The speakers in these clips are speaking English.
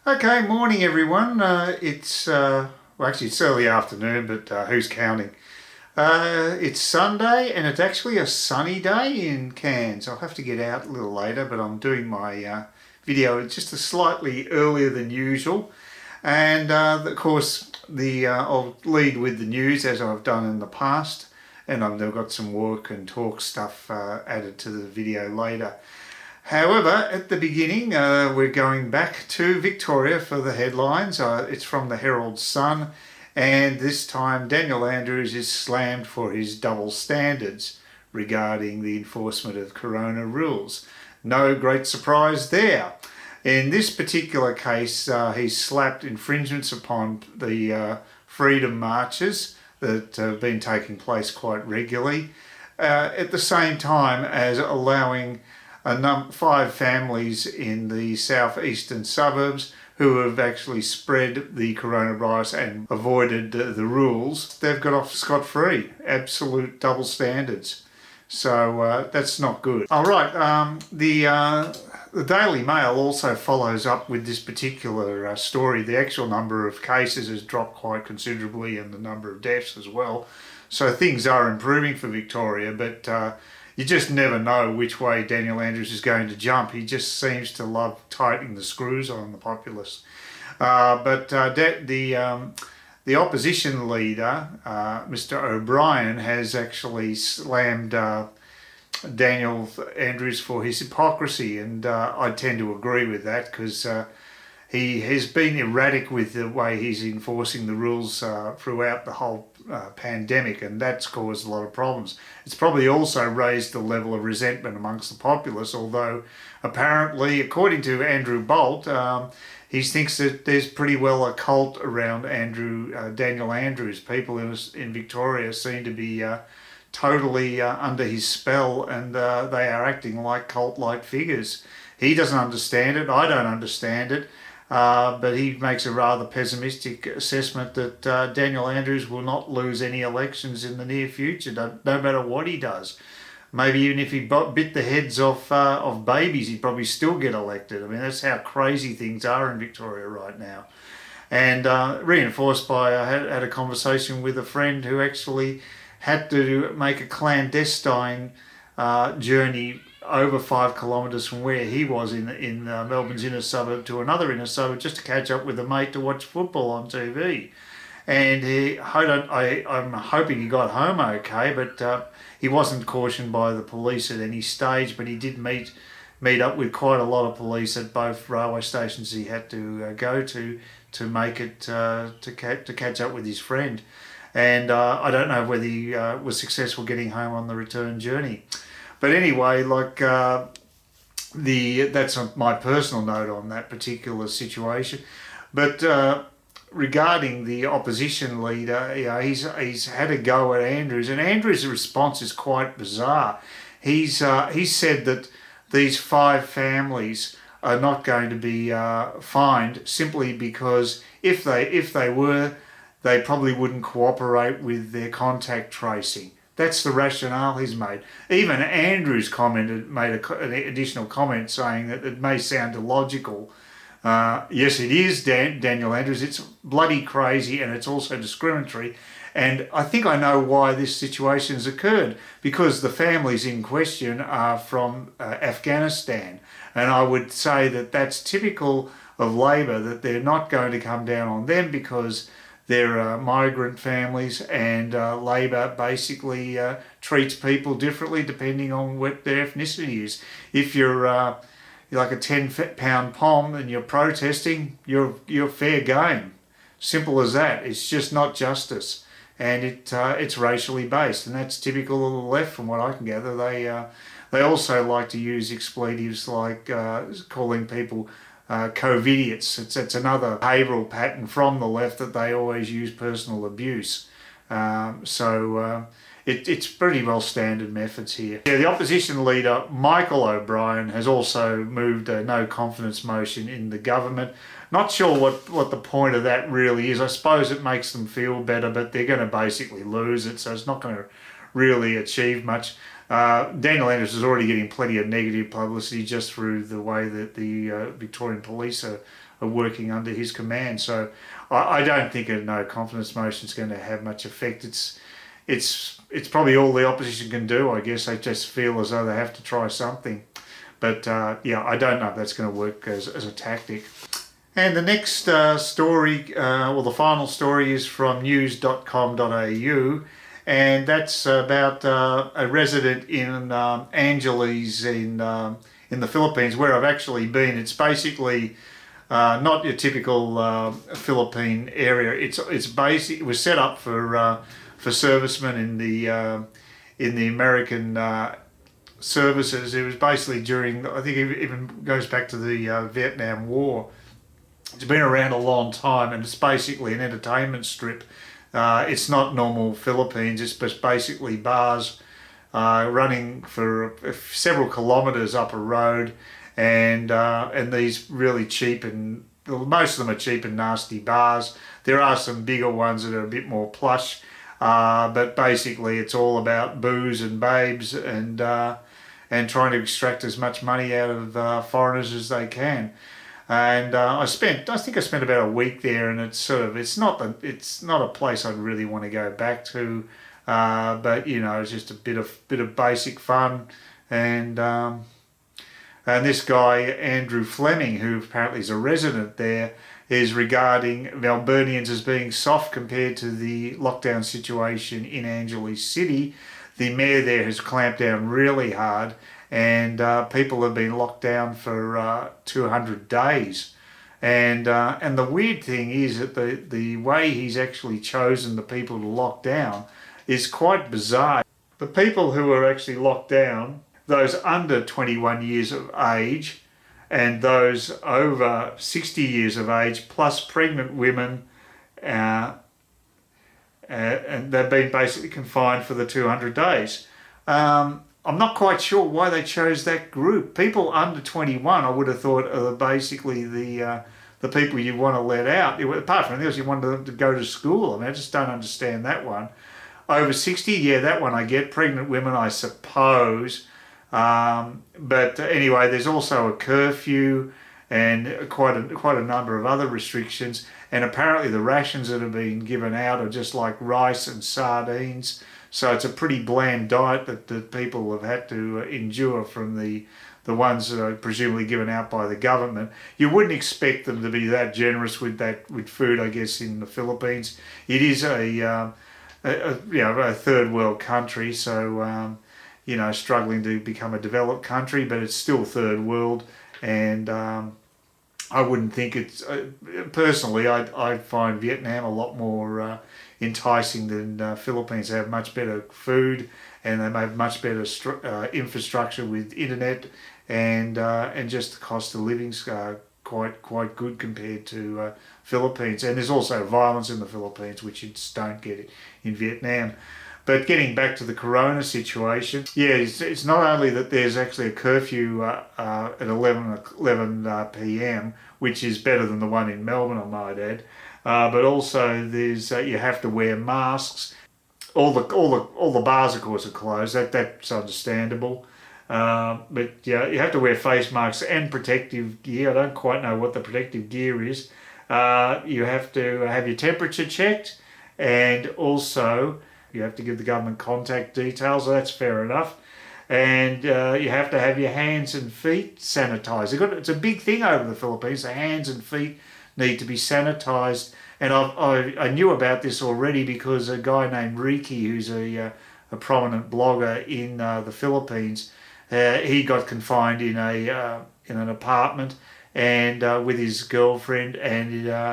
Okay, morning everyone. Actually it's early afternoon, but who's counting? It's Sunday and it's actually a sunny day in Cairns. I'll have to get out a little later, but I'm doing my video just a slightly earlier than usual. And of course, I'll lead with the news as I've done in the past, and I've got some work and talk stuff added to the video later. However, at the beginning, we're going back to Victoria for the headlines. It's from the Herald Sun, and this time Daniel Andrews is slammed for his double standards regarding the enforcement of corona rules. No great surprise there. In this particular case, he's slapped infringements upon the freedom marches that have been taking place quite regularly, at the same time as allowing 5 families in the southeastern suburbs who have actually spread the coronavirus and avoided the rules. They've got off scot-free. Absolute double standards. So that's not good. All right, the Daily Mail also follows up with this particular story. The actual number of cases has dropped quite considerably and the number of deaths as well. So things are improving for Victoria, but you just never know which way Daniel Andrews is going to jump. He just seems to love tightening the screws on the populace. The opposition leader, Mr. O'Brien, has actually slammed Daniel Andrews for his hypocrisy, and I tend to agree with that because he has been erratic with the way he's enforcing the rules throughout the whole pandemic, and that's caused a lot of problems. It's probably also raised the level of resentment amongst the populace, although apparently, according to Andrew Bolt, he thinks that there's pretty well a cult around Daniel Andrews. People in Victoria seem to be totally under his spell, and they are acting like cult-like figures. He doesn't understand it. I don't understand it. But he makes a rather pessimistic assessment that Daniel Andrews will not lose any elections in the near future, no matter what he does. Maybe even if he bit the heads off babies, he'd probably still get elected. I mean, that's how crazy things are in Victoria right now. And reinforced by, I had a conversation with a friend who actually had to make a clandestine journey over 5 kilometres from where he was in Melbourne's inner suburb to another inner suburb just to catch up with a mate to watch football on TV. And I'm hoping he got home okay, but he wasn't cautioned by the police at any stage, but he did meet up with quite a lot of police at both railway stations he had to go to make it to catch up with his friend. And I don't know whether he was successful getting home on the return journey. But anyway, that's my personal note on that particular situation. But regarding the opposition leader, he's had a go at Andrews, and Andrews' response is quite bizarre. He said that these 5 families are not going to be fined simply because if they were, they probably wouldn't cooperate with their contact tracing. That's the rationale he's made. Even Andrews made an additional comment saying that it may sound illogical. Yes, it is, Daniel Andrews. It's bloody crazy and it's also discriminatory. And I think I know why this situation has occurred, because the families in question are from Afghanistan. And I would say that that's typical of Labor, that they're not going to come down on them because they're migrant families, and Labor basically treats people differently depending on what their ethnicity is. If you're like a 10-pound pom and you're protesting, you're fair game. Simple as that. It's just not justice, and it's racially based, and that's typical of the left, from what I can gather. They also like to use expletives like calling people COVIDiots. It's another behavioural pattern from the left that they always use personal abuse. It's pretty well standard methods here. Yeah, the opposition leader, Michael O'Brien, has also moved a no confidence motion in the government. Not sure what the point of that really is. I suppose it makes them feel better, but they're going to basically lose it, so it's not going to really achieve much. Daniel Andrews is already getting plenty of negative publicity just through the way that the Victorian police are are working under his command. So I don't think a no confidence motion is going to have much effect. It's probably all the opposition can do, I guess. They just feel as though they have to try something. But yeah, I don't know if that's going to work as a tactic. And the next story, well, the final story is from news.com.au, and that's about a resident in Angeles in the Philippines, where I've actually been. It's basically not your typical Philippine area. It's basic. It was set up for servicemen in the American services. It was basically during, I think it even goes back to the Vietnam War. It's been around a long time, and it's basically an entertainment strip. It's not normal Philippines. It's just basically bars running for several kilometres up a road, and these really cheap, and most of them are cheap and nasty bars. There are some bigger ones that are a bit more plush, but basically it's all about booze and babes and trying to extract as much money out of foreigners as they can. And I think I spent about a week there, and it's not a place I'd really want to go back to, but you know, it's just a bit of basic fun. And this guy Andrew Fleming, who apparently is a resident there, is regarding Melburnians as being soft compared to the lockdown situation in Angeles City. The mayor there has clamped down really hard, and people have been locked down for 200 days. And the weird thing is that the way he's actually chosen the people to lock down is quite bizarre. The people who are actually locked down, those under 21 years of age and those over 60 years of age, plus pregnant women, and they've been basically confined for the 200 days. I'm not quite sure why they chose that group. People under 21, I would have thought, are basically the people you want to let out. Apart from anything else, you want them to go to school. I mean, I just don't understand that one. Over 60, yeah, that one I get. Pregnant women, I suppose. But anyway, there's also a curfew and quite a number of other restrictions. And apparently the rations that have been given out are just like rice and sardines. So it's a pretty bland diet that people have had to endure from the ones that are presumably given out by the government. You wouldn't expect them to be that generous with food, I guess, in the Philippines. It is a third world country, so struggling to become a developed country, but it's still third world. And I wouldn't think it's personally. I find Vietnam a lot more enticing than Philippines. They have much better food, and they have much better infrastructure with internet, and just the cost of living's quite good compared to Philippines. And there's also violence in the Philippines, which you just don't get in Vietnam. But getting back to the corona situation, yeah, it's not only that there's actually a curfew at 11 p.m., which is better than the one in Melbourne, I might add, but also there's you have to wear masks. All the bars, of course, are closed. That's understandable. But yeah, you have to wear face masks and protective gear. I don't quite know what the protective gear is. You have to have your temperature checked, and also you have to give the government contact details. So that's fair enough. And you have to have your hands and feet sanitised. It's a big thing over the Philippines. The hands and feet need to be sanitised. And I knew about this already because a guy named Ricky, who's a prominent blogger in the Philippines, he got confined in an apartment and with his girlfriend, and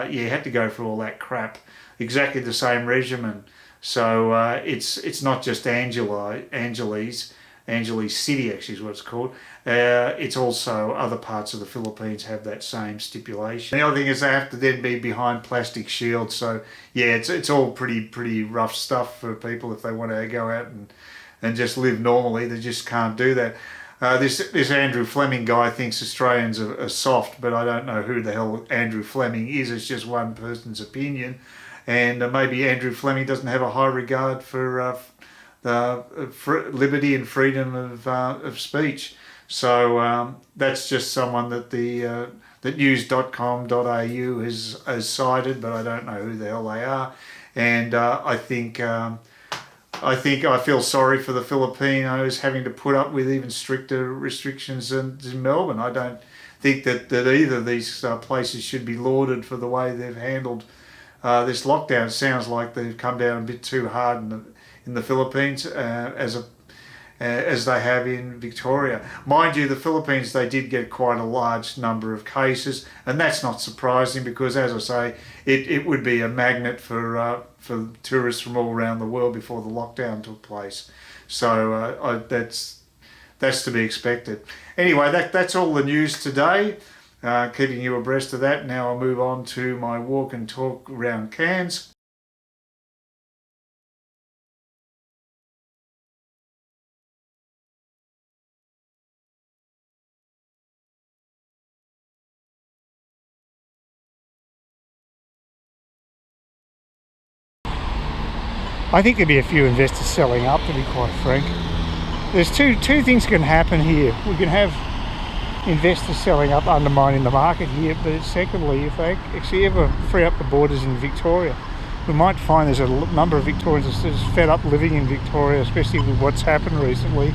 he had to go through all that crap. Exactly the same regimen. So it's not just Angeles City, actually, is what it's called. It's also other parts of the Philippines have that same stipulation. The other thing is they have to then be behind plastic shields. So yeah, it's all pretty rough stuff for people if they want to go out and just live normally. They just can't do that. This Andrew Fleming guy thinks Australians are soft, but I don't know who the hell Andrew Fleming is. It's just one person's opinion. And maybe Andrew Fleming doesn't have a high regard for liberty and freedom of speech. So that's just someone that the that news.com.au has cited, but I don't know who the hell they are. And I feel sorry for the Filipinos having to put up with even stricter restrictions in Melbourne. I don't think that either of these places should be lauded for the way they've handled this lockdown. It sounds like they've come down a bit too hard in the Philippines as they have in Victoria. Mind you, the Philippines, they did get quite a large number of cases, and that's not surprising because, as I say, it would be a magnet for tourists from all around the world before the lockdown took place. So that's to be expected. Anyway, that's all the news today. Keeping you abreast of that. Now I'll move on to my walk and talk around Cairns. I think there'll be a few investors selling up, to be quite frank. There's two things can happen here. We can have investors selling up, undermining the market here, but secondly, if they actually ever free up the borders in Victoria, we might find there's a number of Victorians that are just fed up living in Victoria, especially with what's happened recently,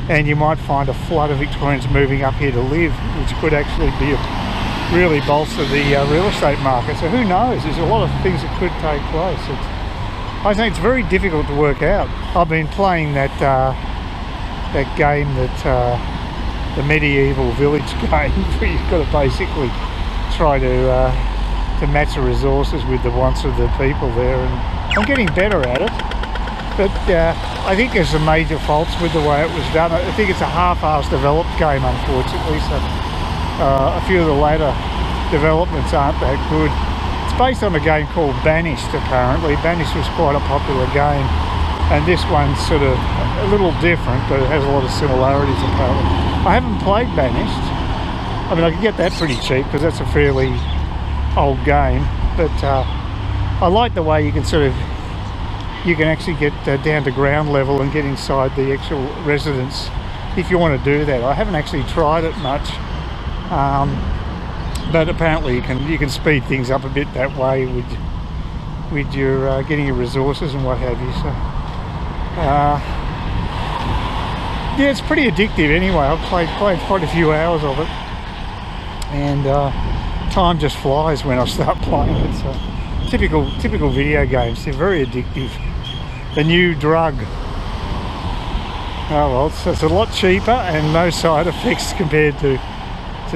and you might find a flood of Victorians moving up here to live, which could actually really bolster the real estate market. So who knows? There's a lot of things that could take place. I think it's very difficult to work out. I've been playing that game, the medieval village game, where you've got to basically try to match the resources with the wants of the people there, and I'm getting better at it. But I think there's some major faults with the way it was done. I think it's a half-assed developed game, unfortunately. So a few of the later developments aren't that good. It's based on a game called Banished, apparently. Banished was quite a popular game, and this one's sort of a little different, but it has a lot of similarities, apparently. I haven't played Banished. I mean, I can get that pretty cheap because that's a fairly old game, but I like the way you can actually get down to ground level and get inside the actual residence if you want to do that. I haven't actually tried it much. But apparently you can speed things up a bit that way with your getting your resources and what have you. So yeah, it's pretty addictive anyway. I've played quite a few hours of it, and time just flies when I start playing it. So typical video games, they're very addictive. The new drug. Oh well, it's a lot cheaper and no side effects compared to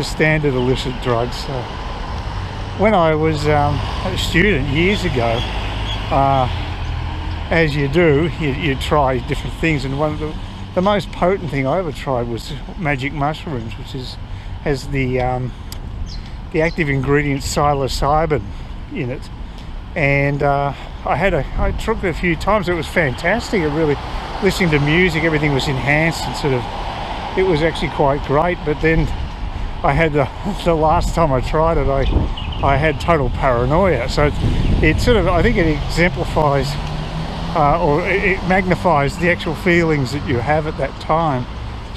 standard illicit drugs. So when I was a student years ago, as you do, you try different things, and one of the most potent thing I ever tried was magic mushrooms, which has the active ingredient psilocybin in it, and I took it a few times. It was fantastic. It really, listening to music, everything was enhanced, and it was actually quite great. But then I had the last time I tried it, I had total paranoia. So it sort of, I think it exemplifies or it magnifies the actual feelings that you have at that time.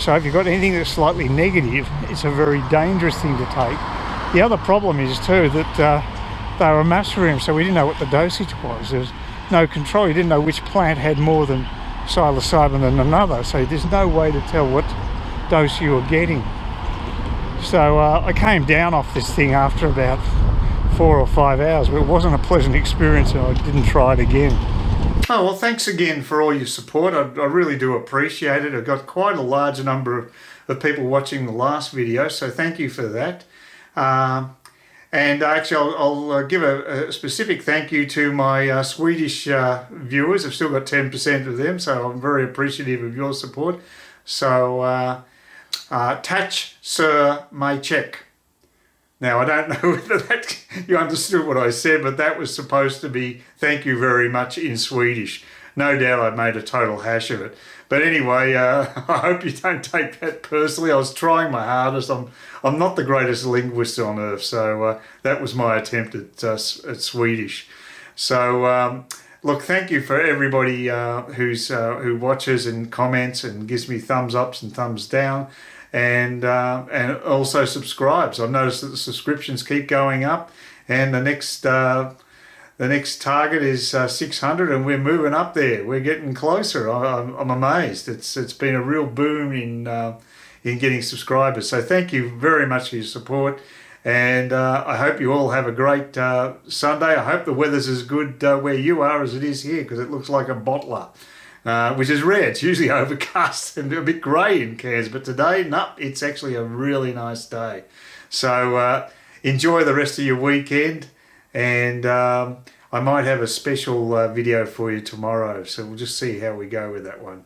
So if you've got anything that's slightly negative, it's a very dangerous thing to take. The other problem is too that they were mushrooms, so we didn't know what the dosage was. There was no control. You didn't know which plant had more than psilocybin than another, so there's no way to tell what dose you were getting. So I came down off this thing after about 4 or 5 hours, but it wasn't a pleasant experience, and I didn't try it again. Oh, well, thanks again for all your support. I really do appreciate it. I've got quite a large number of people watching the last video, so thank you for that. And actually, I'll give a specific thank you to my Swedish viewers. I've still got 10% of them, so I'm very appreciative of your support. So, Touch Sir May check. Now, I don't know whether you understood what I said, but that was supposed to be thank you very much in Swedish. No doubt I made a total hash of it. But anyway, I hope you don't take that personally. I was trying my hardest. I'm not the greatest linguist on earth, so that was my attempt at Swedish. So, look, thank you for everybody who watches and comments and gives me thumbs ups and thumbs down. and also subscribes. I've noticed that the subscriptions keep going up, and the next target is 600, and we're moving up there. We're getting closer. I'm amazed. It's been a real boom in getting subscribers. So thank you very much for your support, and I hope you all have a great Sunday. I hope the weather's as good where you are as it is here, because it looks like a bottler. Which is rare. It's usually overcast and a bit grey in Cairns, but today, no, it's actually a really nice day. So enjoy the rest of your weekend, and I might have a special video for you tomorrow, so we'll just see how we go with that one.